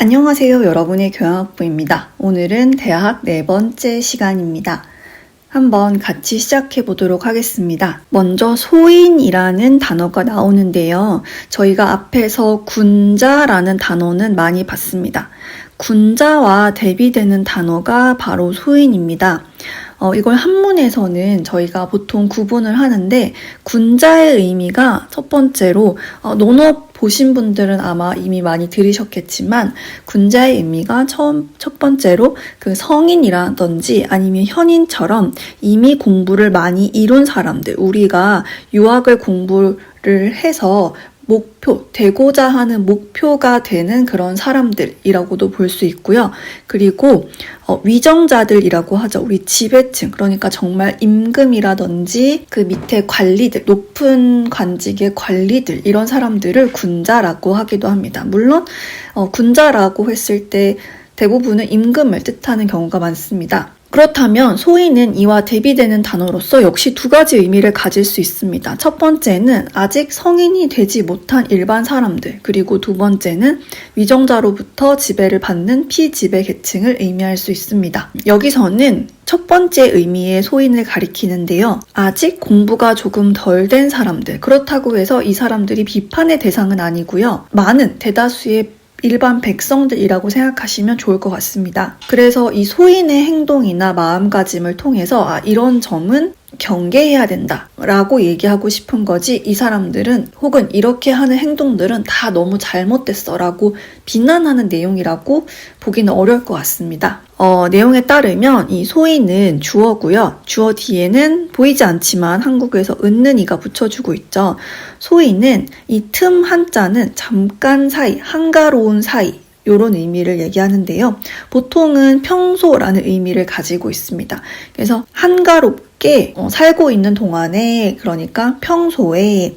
안녕하세요. 여러분의 교양학부입니다. 오늘은 대학 4번째 시간입니다. 한번 같이 시작해 보도록 하겠습니다. 먼저 소인이라는 단어가 나오는데요. 저희가 앞에서 군자라는 단어는 많이 봤습니다. 군자와 대비되는 단어가 바로 소인입니다. 이걸 한문에서는 저희가 보통 구분을 하는데 군자의 의미가 첫 번째로 논어 보신 분들은 아마 이미 많이 들으셨겠지만 군자의 의미가 첫 번째로 그 성인이라든지 아니면 현인처럼 이미 공부를 많이 이룬 사람들, 우리가 유학을 공부를 해서 되고자 하는 목표가 되는 그런 사람들이라고도 볼 수 있고요. 그리고 위정자들이라고 하죠. 우리 지배층, 그러니까 정말 임금이라든지 그 밑에 관리들, 높은 관직의 관리들, 이런 사람들을 군자라고 하기도 합니다. 물론 군자라고 했을 때 대부분은 임금을 뜻하는 경우가 많습니다. 그렇다면 소인은 이와 대비되는 단어로서 역시 두 가지 의미를 가질 수 있습니다. 첫 번째는 아직 성인이 되지 못한 일반 사람들, 그리고 두 번째는 위정자로부터 지배를 받는 피지배 계층을 의미할 수 있습니다. 여기서는 첫 번째 의미의 소인을 가리키는데요. 아직 공부가 조금 덜 된 사람들, 그렇다고 해서 이 사람들이 비판의 대상은 아니고요. 많은 대다수의 일반 백성들이라고 생각하시면 좋을 것 같습니다. 그래서 이 소인의 행동이나 마음가짐을 통해서 이런 점은 경계해야 된다 라고 얘기하고 싶은 거지, 이 사람들은 혹은 이렇게 하는 행동들은 다 너무 잘못됐어 라고 비난하는 내용이라고 보기는 어려울 것 같습니다. 내용에 따르면 이 소인은 주어고요. 주어 뒤에는 보이지 않지만 한국에서 은는이가 붙여주고 있죠. 소인은 이 틈 한자는 잠깐 사이, 한가로운 사이, 이런 의미를 얘기하는데요. 보통은 평소라는 의미를 가지고 있습니다. 그래서 한가롭게 살고 있는 동안에, 그러니까 평소에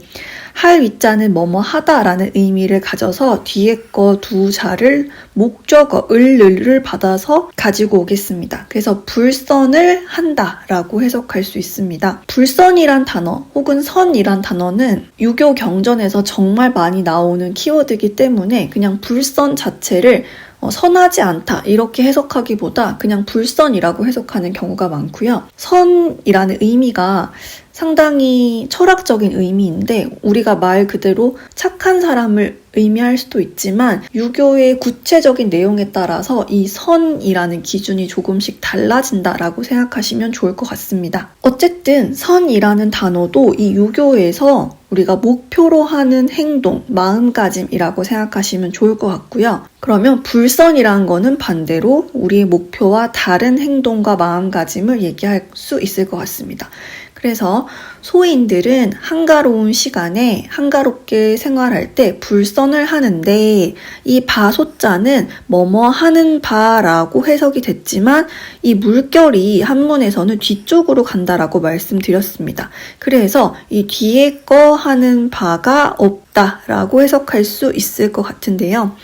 할 위자는 뭐뭐 하다라는 의미를 가져서 뒤에 거 두 자를 목적어 을을 받아서 가지고 오겠습니다. 그래서 불선을 한다라고 해석할 수 있습니다. 불선이란 단어 혹은 선이란 단어는 유교 경전에서 정말 많이 나오는 키워드이기 때문에 그냥 불선 자체를 선하지 않다 이렇게 해석하기보다 그냥 불선이라고 해석하는 경우가 많고요. 선이라는 의미가 상당히 철학적인 의미인데 우리가 말 그대로 착한 사람을 의미할 수도 있지만 유교의 구체적인 내용에 따라서 이 선이라는 기준이 조금씩 달라진다라고 생각하시면 좋을 것 같습니다. 어쨌든 선이라는 단어도 이 유교에서 우리가 목표로 하는 행동, 마음가짐이라고 생각하시면 좋을 것 같고요. 그러면 불선이라는 거는 반대로 우리의 목표와 다른 행동과 마음가짐을 얘기할 수 있을 것 같습니다. 그래서 소인들은 한가로운 시간에 한가롭게 생활할 때 불선을 하는데 이 바소자는 뭐뭐 하는 바라고 해석이 됐지만 이 물결이 한문에서는 뒤쪽으로 간다라고 말씀드렸습니다. 그래서 이 뒤에 거 하는 바가 없다라고 해석할 수 있을 것 같은데요.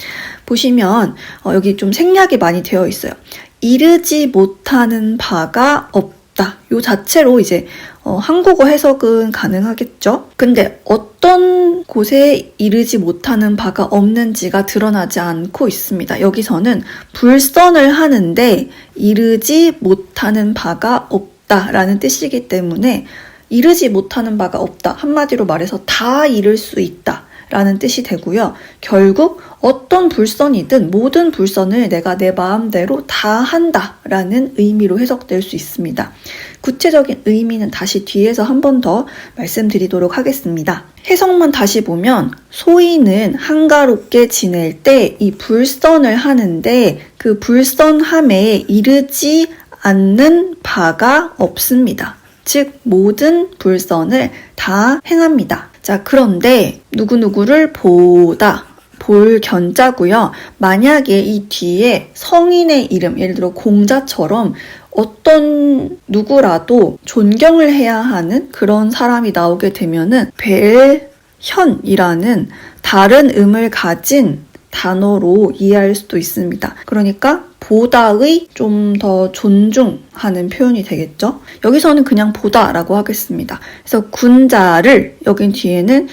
보시면 여기 좀 생략이 많이 되어 있어요. 이르지 못하는 바가 없다. 요 자체로 이제 한국어 해석은 가능하겠죠? 근데 어떤 곳에 이르지 못하는 바가 없는지가 드러나지 않고 있습니다. 여기서는 불선을 하는데 이르지 못하는 바가 없다라는 뜻이기 때문에 이르지 못하는 바가 없다. 한마디로 말해서 다 이룰 수 있다. 라는 뜻이 되고요. 결국 어떤 불선이든 모든 불선을 내가 내 마음대로 다 한다 라는 의미로 해석될 수 있습니다. 구체적인 의미는 다시 뒤에서 한 번 더 말씀드리도록 하겠습니다. 해석만 다시 보면 소인은 한가롭게 지낼 때 이 불선을 하는데 그 불선함에 이르지 않는 바가 없습니다. 즉 모든 불선을 다 행합니다. 자, 그런데 누구누구를 보다, 볼 견자고요. 만약에 이 뒤에 성인의 이름, 예를 들어 공자처럼 어떤 누구라도 존경을 해야 하는 그런 사람이 나오게 되면은 벨현이라는 다른 음을 가진 단어로 이해할 수도 있습니다. 그러니까 보다의 좀 더 존중하는 표현이 되겠죠. 여기서는 그냥 보다라고 하겠습니다. 그래서 군자를 여긴 뒤에는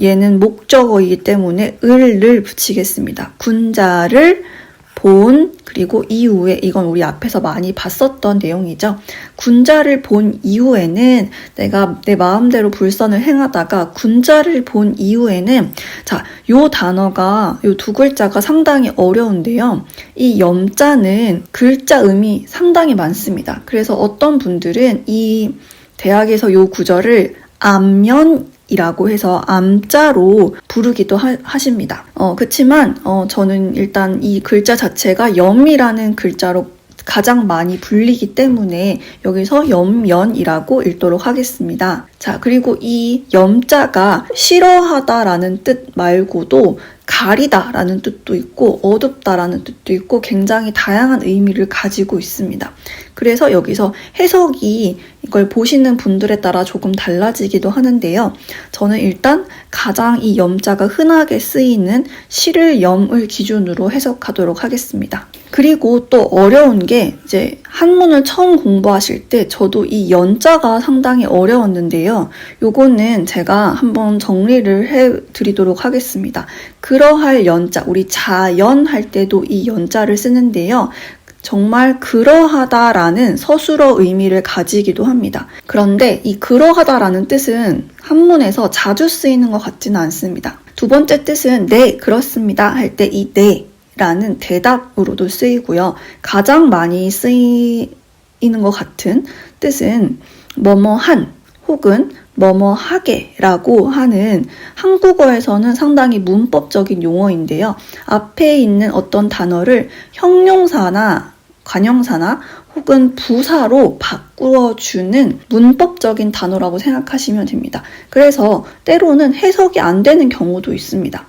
얘는 목적어이기 때문에 을을 붙이겠습니다. 군자를 본, 그리고 이후에, 이건 우리 앞에서 많이 봤었던 내용이죠. 군자를 본 이후에는 내가 내 마음대로 불선을 행하다가 군자를 본 이후에는, 자, 요 단어가, 요 두 글자가 상당히 어려운데요. 이 염자는 글자 음이 상당히 많습니다. 그래서 어떤 분들은 이 대학에서 요 구절을 암연이라고 해서 암자로 부르기도 하십니다. 그치만 저는 일단 이 글자 자체가 염이라는 글자로 가장 많이 불리기 때문에 여기서 염연이라고 읽도록 하겠습니다. 자, 그리고 이 염자가 싫어하다라는 뜻 말고도 가리다라는 뜻도 있고 어둡다라는 뜻도 있고 굉장히 다양한 의미를 가지고 있습니다. 그래서 여기서 해석이 이걸 보시는 분들에 따라 조금 달라지기도 하는데요. 저는 일단 가장 이 염자가 흔하게 쓰이는 실을 염을 기준으로 해석하도록 하겠습니다. 그리고 또 어려운 게 이제 한문을 처음 공부하실 때 저도 이 연자가 상당히 어려웠는데요. 요거는 제가 한번 정리를 해드리도록 하겠습니다. 그러할 연자, 우리 자연할 때도 이 연자를 쓰는데요. 정말 그러하다라는 서술어 의미를 가지기도 합니다. 그런데 이 그러하다라는 뜻은 한문에서 자주 쓰이는 것 같지는 않습니다. 두 번째 뜻은 네, 그렇습니다 할 때 이 네 라는 대답으로도 쓰이고요. 가장 많이 쓰이는 것 같은 뜻은 뭐뭐한 혹은 뭐뭐하게 라고 하는 한국어에서는 상당히 문법적인 용어인데요. 앞에 있는 어떤 단어를 형용사나 관형사나 혹은 부사로 바꾸어주는 문법적인 단어라고 생각하시면 됩니다. 그래서 때로는 해석이 안 되는 경우도 있습니다.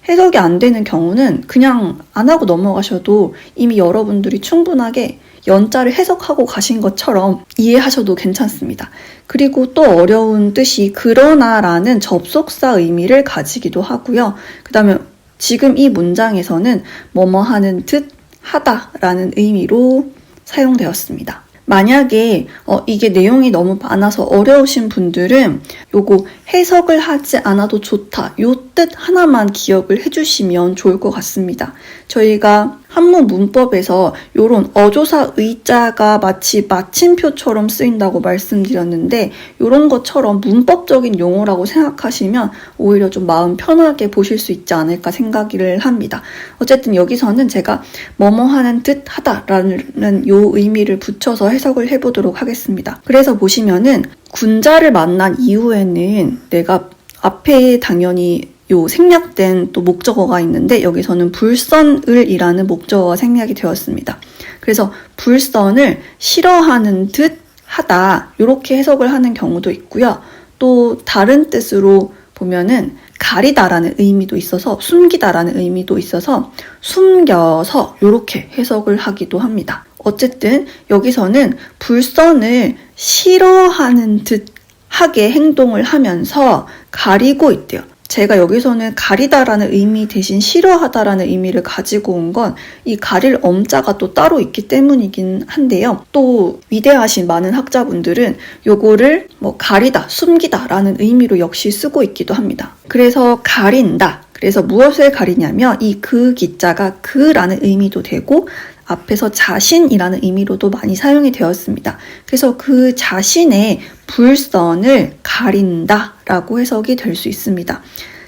해석이 안 되는 경우는 그냥 안 하고 넘어가셔도 이미 여러분들이 충분하게 연자를 해석하고 가신 것처럼 이해하셔도 괜찮습니다. 그리고 또 어려운 뜻이 그러나라는 접속사 의미를 가지기도 하고요. 그 다음에 지금 이 문장에서는 뭐뭐 하는 듯 하다라는 의미로 사용되었습니다. 만약에 이게 내용이 너무 많아서 어려우신 분들은 요거 해석을 하지 않아도 좋다. 요 뜻 하나만 기억을 해주시면 좋을 것 같습니다. 저희가 한문 문법에서 요런 어조사 의자가 마치 마침표처럼 쓰인다고 말씀드렸는데 요런 것처럼 문법적인 용어라고 생각하시면 오히려 좀 마음 편하게 보실 수 있지 않을까 생각을 합니다. 어쨌든 여기서는 제가 뭐뭐 하는 듯 하다라는 요 의미를 붙여서 해석을 해보도록 하겠습니다. 그래서 보시면은 군자를 만난 이후에는 내가 앞에 당연히 요 생략된 또 목적어가 있는데 여기서는 불선을이라는 목적어가 생략이 되었습니다. 그래서 불선을 싫어하는 듯 하다 이렇게 해석을 하는 경우도 있고요. 또 다른 뜻으로 보면은 가리다라는 의미도 있어서 숨기다라는 의미도 있어서 숨겨서 이렇게 해석을 하기도 합니다. 어쨌든 여기서는 불선을 싫어하는 듯 하게 행동을 하면서 가리고 있대요. 제가 여기서는 가리다라는 의미 대신 싫어하다라는 의미를 가지고 온 건 이 가릴 엄자가 또 따로 있기 때문이긴 한데요. 또 위대하신 많은 학자분들은 요거를 가리다, 숨기다라는 의미로 역시 쓰고 있기도 합니다. 그래서 가린다. 그래서 무엇을 가리냐면 이 그 기자가 그라는 의미도 되고 앞에서 자신이라는 의미로도 많이 사용이 되었습니다. 그래서 그 자신의 불선을 가린다라고 해석이 될 수 있습니다.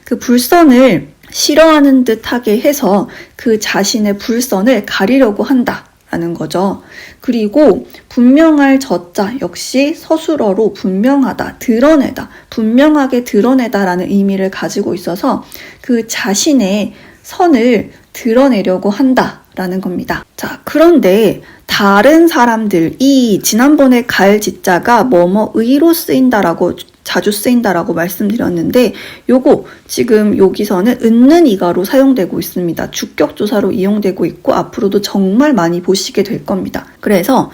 그 불선을 싫어하는 듯하게 해서 그 자신의 불선을 가리려고 한다라는 거죠. 그리고 분명할 저자 역시 서술어로 분명하다, 드러내다, 분명하게 드러내다라는 의미를 가지고 있어서 그 자신의 선을 드러내려고 한다라는 겁니다. 자, 그런데 다른 사람들이 지난번에 갈 지자가 뭐뭐의로 쓰인다라고 자주 쓰인다라고 말씀드렸는데 요거 지금 여기서는 은는 이가로 사용되고 있습니다. 주격조사로 이용되고 있고 앞으로도 정말 많이 보시게 될 겁니다. 그래서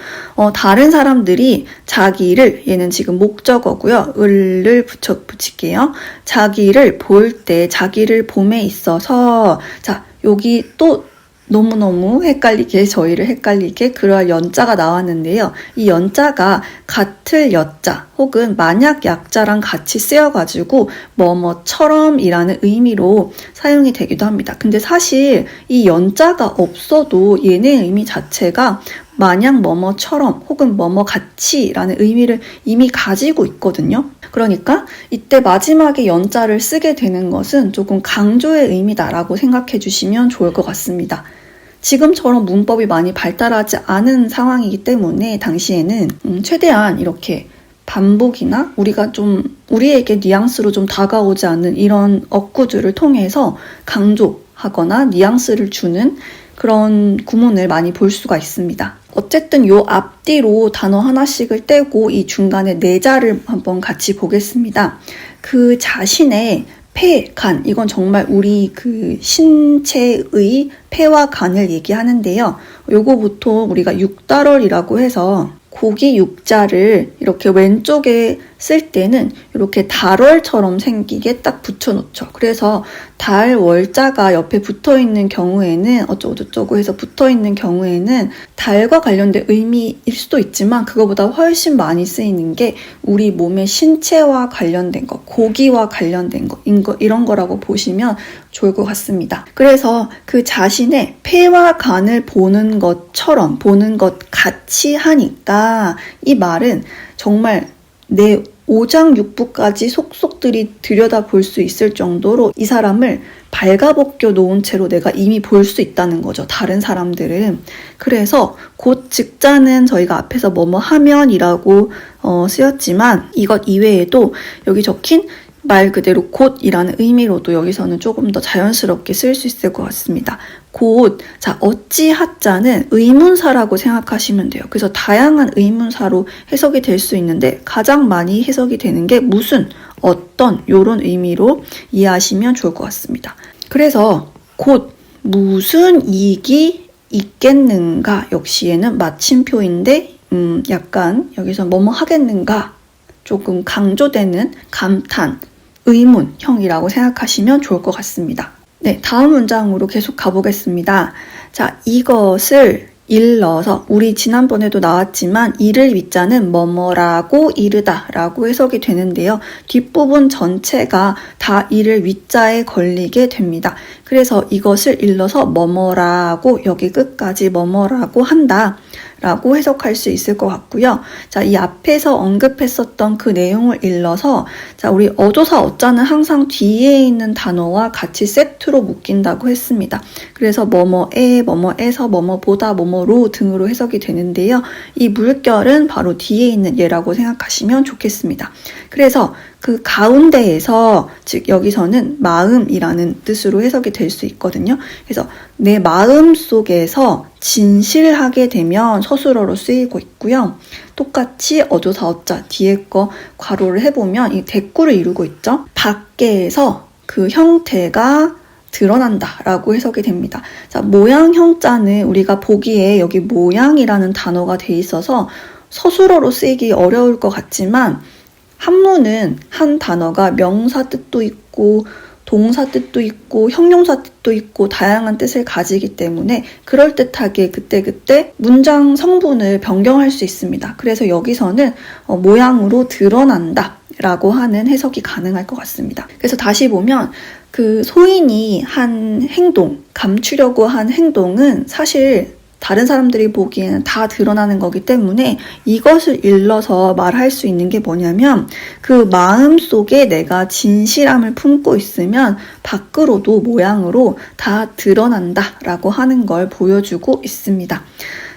다른 사람들이 자기를 얘는 지금 목적어고요. 을을 붙일게요. 자기를 볼 때 자기를 봄에 있어서 자 여기 또 너무너무 저희를 헷갈리게 그럴 연자가 나왔는데요. 이 연자가 같을 여자 혹은 만약 약자랑 같이 쓰여가지고 뭐뭐처럼 이라는 의미로 사용이 되기도 합니다. 근데 사실 이 연자가 없어도 얘네 의미 자체가 만약 뭐뭐처럼 혹은 뭐뭐같이 라는 의미를 이미 가지고 있거든요. 그러니까 이때 마지막에 연자를 쓰게 되는 것은 조금 강조의 의미다라고 생각해 주시면 좋을 것 같습니다. 지금처럼 문법이 많이 발달하지 않은 상황이기 때문에 당시에는 최대한 이렇게 반복이나 우리에게 뉘앙스로 좀 다가오지 않는 이런 어구들을 통해서 강조하거나 뉘앙스를 주는 그런 구문을 많이 볼 수가 있습니다. 어쨌든 요 앞뒤로 단어 하나씩을 떼고 이 중간에 내자를 한번 같이 보겠습니다. 그 자신의 폐, 간, 이건 정말 우리 그 신체의 폐와 간을 얘기하는데요. 요거 보통 우리가 육달월이라고 해서 고기 육자를 이렇게 왼쪽에 쓸 때는 이렇게 달월처럼 생기게 딱 붙여놓죠. 그래서 달, 월자가 옆에 붙어있는 경우에는 어쩌고저쩌고 해서 붙어있는 경우에는 달과 관련된 의미일 수도 있지만 그거보다 훨씬 많이 쓰이는 게 우리 몸의 신체와 관련된 거, 고기와 관련된 거, 이런 거라고 보시면 좋을 것 같습니다. 그래서 그 자신의 폐와 간을 보는 것처럼 보는 것 같이 하니까 이 말은 정말 내 오장육부까지 속속들이 들여다볼 수 있을 정도로 이 사람을 발가벗겨 놓은 채로 내가 이미 볼 수 있다는 거죠. 다른 사람들은. 그래서 곧 즉자는 저희가 앞에서 뭐뭐 하면이라고 쓰였지만 이것 이외에도 여기 적힌 말 그대로 곧이라는 의미로도 여기서는 조금 더 자연스럽게 쓸 수 있을 것 같습니다. 곧, 자, 어찌 하자는 의문사라고 생각하시면 돼요. 그래서 다양한 의문사로 해석이 될 수 있는데 가장 많이 해석이 되는 게 무슨, 어떤 이런 의미로 이해하시면 좋을 것 같습니다. 그래서 곧 무슨 이익이 있겠는가 역시에는 마침표인데 약간 여기서 뭐뭐 하겠는가 조금 강조되는 감탄, 의문형이라고 생각하시면 좋을 것 같습니다. 네, 다음 문장으로 계속 가보겠습니다. 자, 이것을 일러서 우리 지난번에도 나왔지만 이를 위자는 뭐뭐라고 이르다 라고 해석이 되는데요. 뒷부분 전체가 다 이를 위자에 걸리게 됩니다. 그래서 이것을 일러서 뭐뭐라고 여기 끝까지 뭐뭐라고 한다 라고 해석할 수 있을 것 같고요. 자, 이 앞에서 언급했었던 그 내용을 일러서 자, 우리 어조사 어자는 항상 뒤에 있는 단어와 같이 세트로 묶인다고 했습니다. 그래서 뭐뭐에, 뭐뭐에서, 뭐뭐보다, 뭐뭐로 등으로 해석이 되는데요. 이 물결은 바로 뒤에 있는 예라고 생각하시면 좋겠습니다. 그래서 그 가운데에서 즉 여기서는 마음이라는 뜻으로 해석이 될 수 있거든요. 그래서 내 마음 속에서 진실하게 되면 서술어로 쓰이고 있고요. 똑같이 어조사 어자 뒤에 거 괄호를 해보면 이 대꾸를 이루고 있죠. 밖에서 그 형태가 드러난다 라고 해석이 됩니다. 자, 모양 형자는 우리가 보기에 여기 모양이라는 단어가 돼 있어서 서술어로 쓰이기 어려울 것 같지만 한문은 한 단어가 명사 뜻도 있고 동사 뜻도 있고 형용사 뜻도 있고 다양한 뜻을 가지기 때문에 그럴듯하게 그때그때 문장 성분을 변경할 수 있습니다. 그래서 여기서는 모양으로 드러난다 라고 하는 해석이 가능할 것 같습니다. 그래서 다시 보면 그 소인이 한 행동, 감추려고 한 행동은 사실 다른 사람들이 보기에는 다 드러나는 거기 때문에 이것을 일러서 말할 수 있는 게 뭐냐면 그 마음 속에 내가 진실함을 품고 있으면 밖으로도 모양으로 다 드러난다 라고 하는 걸 보여주고 있습니다.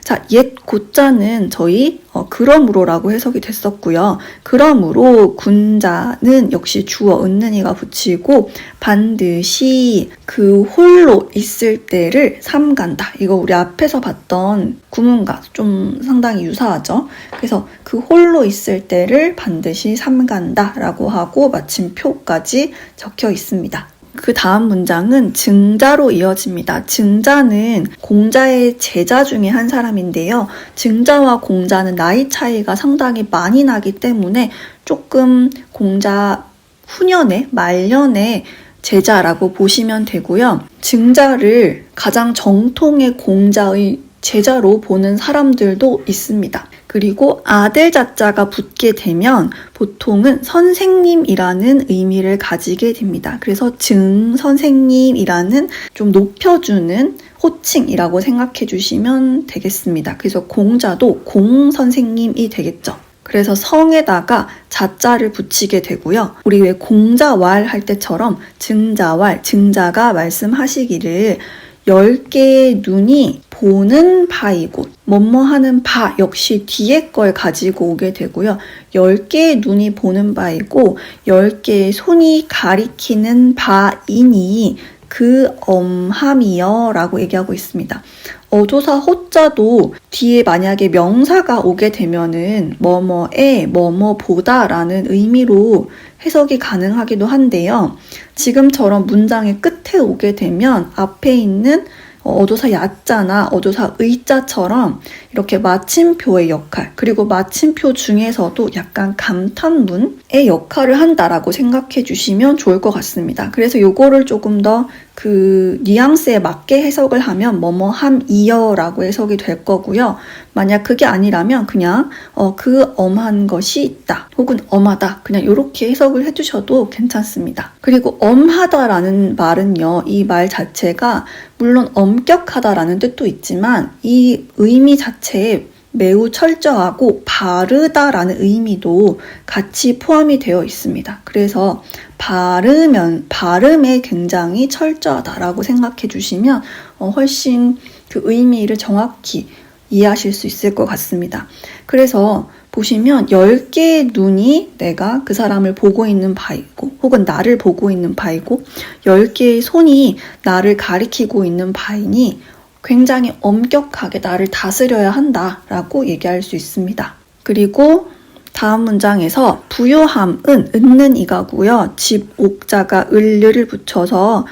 자, 옛 고자는 저희 그러므로라고 해석이 됐었고요. 그러므로 군자는 역시 주어 은는이가 붙이고 반드시 그 홀로 있을 때를 삼간다. 이거 우리 앞에서 봤던 구문과 좀 상당히 유사하죠. 그래서 그 홀로 있을 때를 반드시 삼간다 라고 하고 마침표까지 적혀 있습니다. 그 다음 문장은 증자로 이어집니다. 증자는 공자의 제자 중에 한 사람인데요. 증자와 공자는 나이 차이가 상당히 많이 나기 때문에 조금 공자 후년에 말년에 제자라고 보시면 되고요. 증자를 가장 정통의 공자의 제자로 보는 사람들도 있습니다. 그리고 아들 자자가 붙게 되면 보통은 선생님이라는 의미를 가지게 됩니다. 그래서 증 선생님이라는 좀 높여주는 호칭이라고 생각해 주시면 되겠습니다. 그래서 공자도 공 선생님이 되겠죠. 그래서 성에다가 자자를 붙이게 되고요. 우리 왜 공자왈 할 때처럼 증자왈, 증자가 말씀하시기를 10개의 눈이 보는 바이고 뭐뭐 하는 바 역시 뒤에 걸 가지고 오게 되고요. 10개의 눈이 보는 바이고 10개의 손이 가리키는 바이니 그 엄함이여 라고 얘기하고 있습니다. 어조사 호자도 뒤에 만약에 명사가 오게 되면은 뭐뭐에 뭐뭐 보다 라는 의미로 해석이 가능하기도 한데요. 지금처럼 문장의 끝에 오게 되면 앞에 있는 어조사 야자나 어조사 의자처럼 이렇게 마침표의 역할, 그리고 마침표 중에서도 약간 감탄문의 역할을 한다라고 생각해 주시면 좋을 것 같습니다. 그래서 요거를 조금 더 그 뉘앙스에 맞게 해석을 하면 뭐뭐함이여라고 해석이 될 거고요. 만약 그게 아니라면 그냥 그 엄한 것이 있다 혹은 엄하다 그냥 이렇게 해석을 해주셔도 괜찮습니다. 그리고 엄하다라는 말은요, 이 말 자체가 물론 엄격하다라는 뜻도 있지만 이 의미 자체에 매우 철저하고 바르다라는 의미도 같이 포함이 되어 있습니다. 그래서 발음에 굉장히 철저하다라고 생각해 주시면 훨씬 그 의미를 정확히 이해하실 수 있을 것 같습니다. 그래서 보시면 10개의 눈이 내가 그 사람을 보고 있는 바이고 혹은 나를 보고 있는 바이고 10개의 손이 나를 가리키고 있는 바이니 굉장히 엄격하게 나를 다스려야 한다라고 얘기할 수 있습니다. 그리고 다음 문장에서 부요함은 은는 이가고요. 집 옥자가 을을 붙여서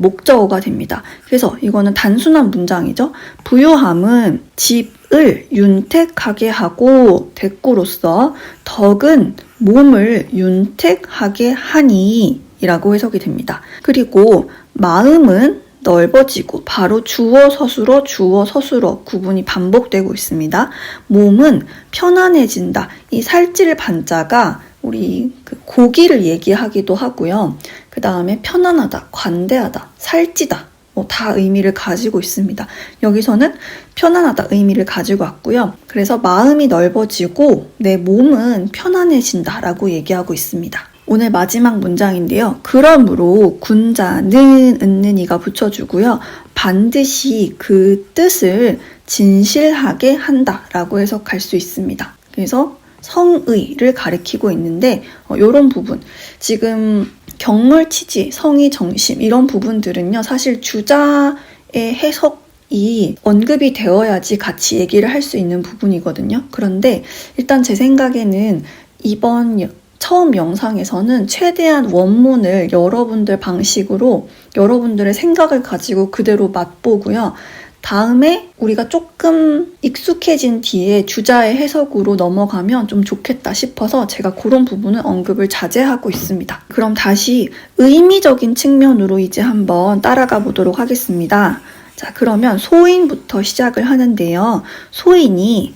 목적어가 됩니다. 그래서 이거는 단순한 문장이죠. 부요함은 집을 윤택하게 하고 대꾸로서 덕은 몸을 윤택하게 하니 이라고 해석이 됩니다. 그리고 마음은 넓어지고 바로 주어 서술어 구분이 반복되고 있습니다. 몸은 편안해진다. 이 살찔 반자가 우리 그 고기를 얘기하기도 하고요. 그 다음에 편안하다, 관대하다, 살찌다 다 의미를 가지고 있습니다. 여기서는 편안하다 의미를 가지고 왔고요. 그래서 마음이 넓어지고 내 몸은 편안해진다라고 얘기하고 있습니다. 오늘 마지막 문장인데요. 그러므로 군자는 은는이가 붙여주고요. 반드시 그 뜻을 진실하게 한다라고 해석할 수 있습니다. 그래서 성의를 가리키고 있는데 이런 부분, 지금 경물치지, 성의, 정심 이런 부분들은요. 사실 주자의 해석이 언급이 되어야지 같이 얘기를 할 수 있는 부분이거든요. 그런데 일단 제 생각에는 이번 처음 영상에서는 최대한 원문을 여러분들 방식으로 여러분들의 생각을 가지고 그대로 맛보고요. 다음에 우리가 조금 익숙해진 뒤에 주자의 해석으로 넘어가면 좀 좋겠다 싶어서 제가 그런 부분은 언급을 자제하고 있습니다. 그럼 다시 의미적인 측면으로 이제 한번 따라가 보도록 하겠습니다. 자, 그러면 소인부터 시작을 하는데요. 소인이,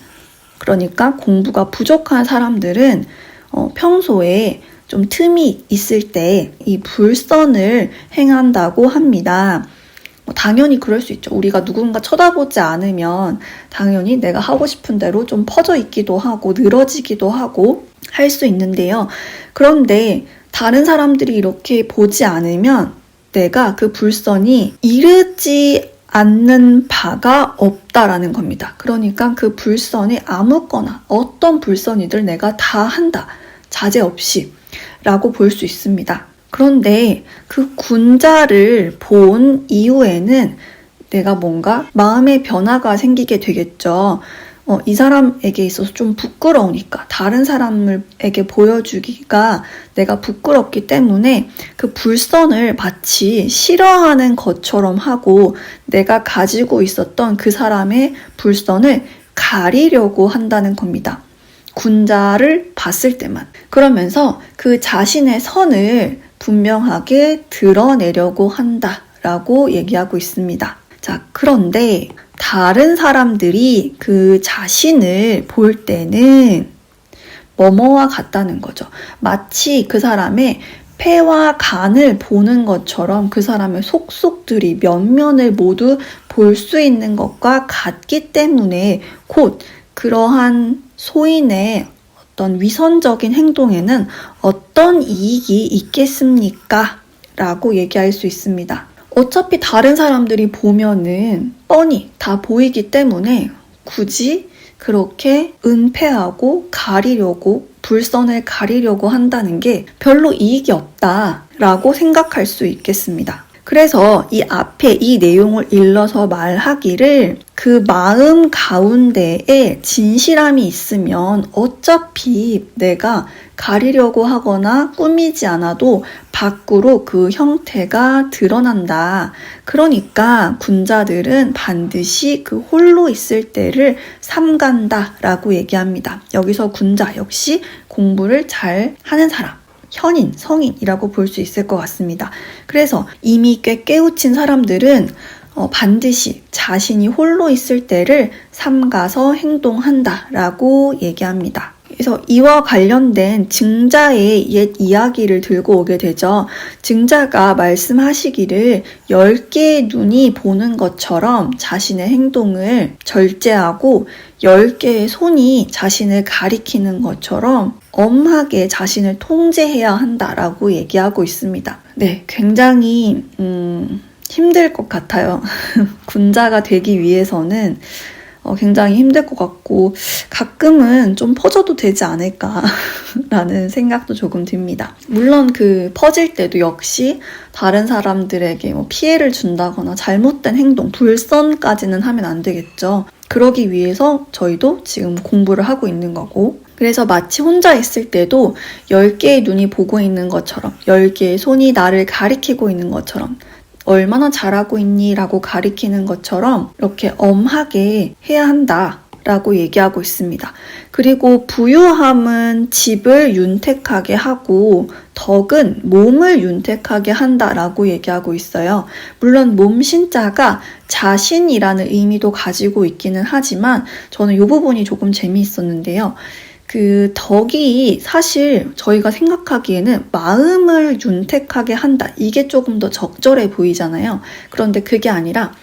그러니까 공부가 부족한 사람들은 평소에 좀 틈이 있을 때 이 불선을 행한다고 합니다. 당연히 그럴 수 있죠. 우리가 누군가 쳐다보지 않으면 당연히 내가 하고 싶은 대로 좀 퍼져 있기도 하고 늘어지기도 하고 할 수 있는데요. 그런데 다른 사람들이 이렇게 보지 않으면 내가 그 불선이 이르지 않는 바가 없다라는 겁니다. 그러니까 그 불선이 아무거나 어떤 불선이들 내가 다 한다. 자제 없이 라고 볼 수 있습니다. 그런데 그 군자를 본 이후에는 내가 뭔가 마음의 변화가 생기게 되겠죠. 이 사람에게 있어서 좀 부끄러우니까 다른 사람에게 보여주기가 내가 부끄럽기 때문에 그 불선을 마치 싫어하는 것처럼 하고 내가 가지고 있었던 그 사람의 불선을 가리려고 한다는 겁니다. 군자를 봤을 때만. 그러면서 그 자신의 선을 분명하게 드러내려고 한다라고 얘기하고 있습니다. 자, 그런데 다른 사람들이 그 자신을 볼 때는 뭐뭐와 같다는 거죠. 마치 그 사람의 폐와 간을 보는 것처럼 그 사람의 속속들이 면면을 모두 볼 수 있는 것과 같기 때문에 곧 그러한 소인의 어떤 위선적인 행동에는 어떤 이익이 있겠습니까? 라고 얘기할 수 있습니다. 어차피 다른 사람들이 보면은 뻔히 다 보이기 때문에 굳이 그렇게 은폐하고 가리려고 불선을 가리려고 한다는 게 별로 이익이 없다라고 생각할 수 있겠습니다. 그래서 이 앞에 이 내용을 일러서 말하기를 그 마음 가운데에 진실함이 있으면 어차피 내가 가리려고 하거나 꾸미지 않아도 밖으로 그 형태가 드러난다. 그러니까 군자들은 반드시 그 홀로 있을 때를 삼간다 라고 얘기합니다. 여기서 군자 역시 공부를 잘 하는 사람. 현인, 성인이라고 볼 수 있을 것 같습니다. 그래서 이미 꽤 깨우친 사람들은 반드시 자신이 홀로 있을 때를 삼가서 행동한다라고 얘기합니다. 그래서 이와 관련된 증자의 옛 이야기를 들고 오게 되죠. 증자가 말씀하시기를 10개의 눈이 보는 것처럼 자신의 행동을 절제하고 10개의 손이 자신을 가리키는 것처럼 엄하게 자신을 통제해야 한다라고 얘기하고 있습니다. 네, 굉장히 힘들 것 같아요. 군자가 되기 위해서는 굉장히 힘들 것 같고 가끔은 좀 퍼져도 되지 않을까라는 생각도 조금 듭니다. 물론 그 퍼질 때도 역시 다른 사람들에게 피해를 준다거나 잘못된 행동, 불선까지는 하면 안 되겠죠. 그러기 위해서 저희도 지금 공부를 하고 있는 거고 그래서 마치 혼자 있을 때도 10개의 눈이 보고 있는 것처럼 10개의 손이 나를 가리키고 있는 것처럼 얼마나 잘하고 있니? 라고 가리키는 것처럼 이렇게 엄하게 해야 한다 라고 얘기하고 있습니다. 그리고 부유함은 집을 윤택하게 하고 덕은 몸을 윤택하게 한다라고 얘기하고 있어요. 물론 몸신자가 자신이라는 의미도 가지고 있기는 하지만 저는 이 부분이 조금 재미있었는데요. 그 덕이 사실 저희가 생각하기에는 마음을 윤택하게 한다. 이게 조금 더 적절해 보이잖아요. 그런데 그게 아니라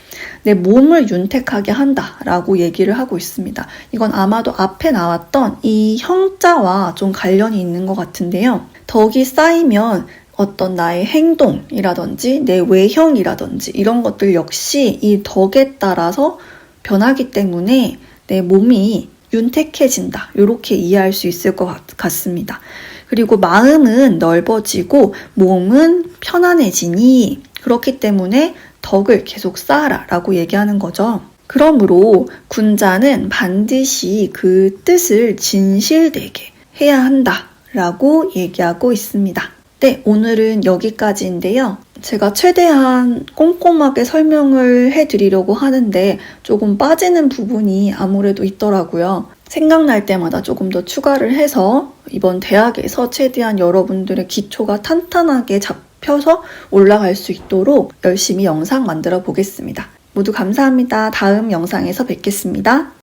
내 몸을 윤택하게 한다라고 얘기를 하고 있습니다. 이건 아마도 앞에 나왔던 이 형자와 좀 관련이 있는 것 같은데요. 덕이 쌓이면 어떤 나의 행동이라든지 내 외형이라든지 이런 것들 역시 이 덕에 따라서 변하기 때문에 내 몸이 윤택해진다. 이렇게 이해할 수 있을 것 같습니다. 그리고 마음은 넓어지고 몸은 편안해지니 그렇기 때문에 덕을 계속 쌓아라 라고 얘기하는 거죠. 그러므로 군자는 반드시 그 뜻을 진실되게 해야 한다 라고 얘기하고 있습니다. 네, 오늘은 여기까지인데요. 제가 최대한 꼼꼼하게 설명을 해드리려고 하는데 조금 빠지는 부분이 아무래도 있더라고요. 생각날 때마다 조금 더 추가를 해서 이번 대학에서 최대한 여러분들의 기초가 탄탄하게 잡혀서 올라갈 수 있도록 열심히 영상 만들어 보겠습니다. 모두 감사합니다. 다음 영상에서 뵙겠습니다.